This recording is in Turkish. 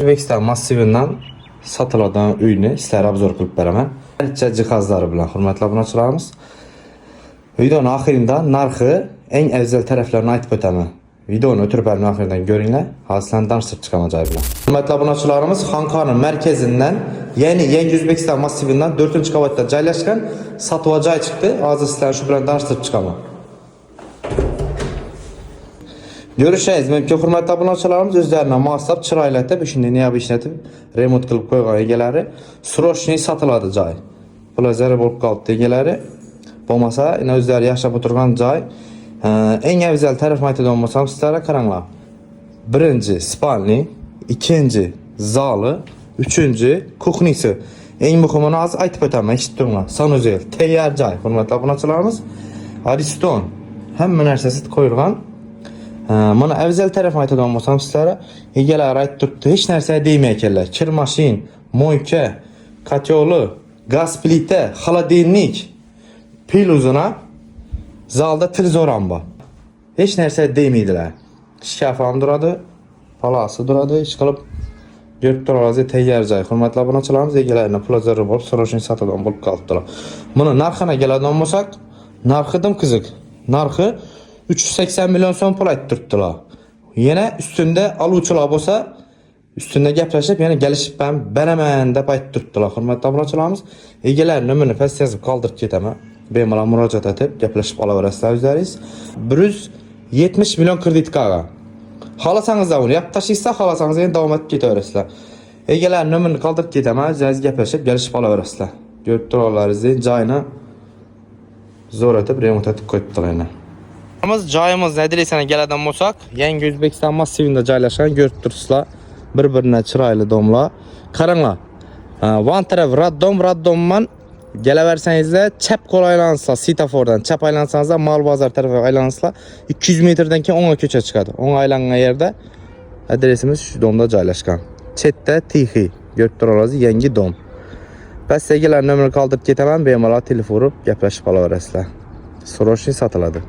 O'zbekiston massividan satıladan uyni sizlarga obzor qilib beraman. Barcha jihozlari bilan hurmatli obunachilarimiz. Videoning oxirida narxi eng afzal taraflarini aytib o'taman. Videoni o'tirib bermay oxiridan ko'ringlar. Hozirdan tanishtirib chiqaman joy bilan. Hurmatli obunachilarimiz, Xonqo'ning markazidan, ya'ni Yangi O'zbekiston massividan 4-qavatda joylashgan sotib joy chiqdi. Hozir sizlarni shu bilan tanishtirib chiqaman. Görüşeceğiz. Mümkün hurmatli obunachilarimiz o'zlariga munosib chiroylatib, shunday niyob ishlatib, remont qilib qo'ygan egalari srochniy sotiladi joy. Pullar zarar bo'lib qoldi egalari. Bo'lmasa, yana o'zlari yashab o'tirgan joy. Eng afzal tarafini aytadigan bo'lsam, sizlarga qaranglar. Birinchi spalni, ikkinchi zali, uchinchi kuxnisi. Eng muhimini hozir aytib o'taman, eshitdinglar. Sanuzel, tayyor joy. Hurmatli obunachilarimiz, Ariston hamma narsasi qo'yilgan. Mana afzal tarafini aytadigan bo'lsam sizlarga, egalar aytib turibdi, hech narsa demay ekanlar. Kir mashin, moyka, kotyoli, gaz plita, xolodilnik, piluzuna, zalda televizor ham bor. Hech narsa demaydilar. Shkaf ham turadi, palasi turadi, ish qilib ko'rib turasiz, tayyor joy. Hurmatli obunachilarimiz, egalarning puli zarur bo'lib, so'rashni sotadigan bo'lib qolibdilar. Buni narxini keladigan bo'lsak, narxi dim qiziq. Narxi 380 milyon so'm pul aytib turibdilar. Yana ustunda oluvchilar bo'lsa, ustunda gaplashib, yana kelishib ham beraman deb aytib turibdilar. Hurmatli obunachilarimiz, egalar nomerini past yozib qoldirib ketaman. Bemalol murojaat etib, gaplashib olaverasizlar o'zlaringiz. 170 milyon kredit qolgan. Xolasangiz uni yap tashlaysiz, xolasangiz endi davom etib ketaverasizlar. Egalar nomerini qoldirib ketaman, o'zlaringiz gaplashib, kelishib olaverasizlar. Ko'rib turalaringiz, joyini zo'r etib remont etib qo'yibdilar. Joyimiz adresini keladigan bo'lsak, Yangi O'zbekiston massivida joylashgan, ko'rib turibsizlar. Bir-birine chiroyli domlar. Qaranglar. One taraf raddomman kelaversangizlar, chap qo'l aylansizlar, svetofordan chap aylansangizlar, Mol bozor tarafiga aylansizlar, 200 metrdan keyin o'ngga ko'cha chiqadi. O'ng aylangan yerda adresimiz shu domda joylashgan. Chetda Tixi, ko'rib turasiz, yangi dom. Pastagilar nomerini qoldirib ketaman, bemalol telefon urib gaplashib qolaverasizlar. Srochniy sotiladi.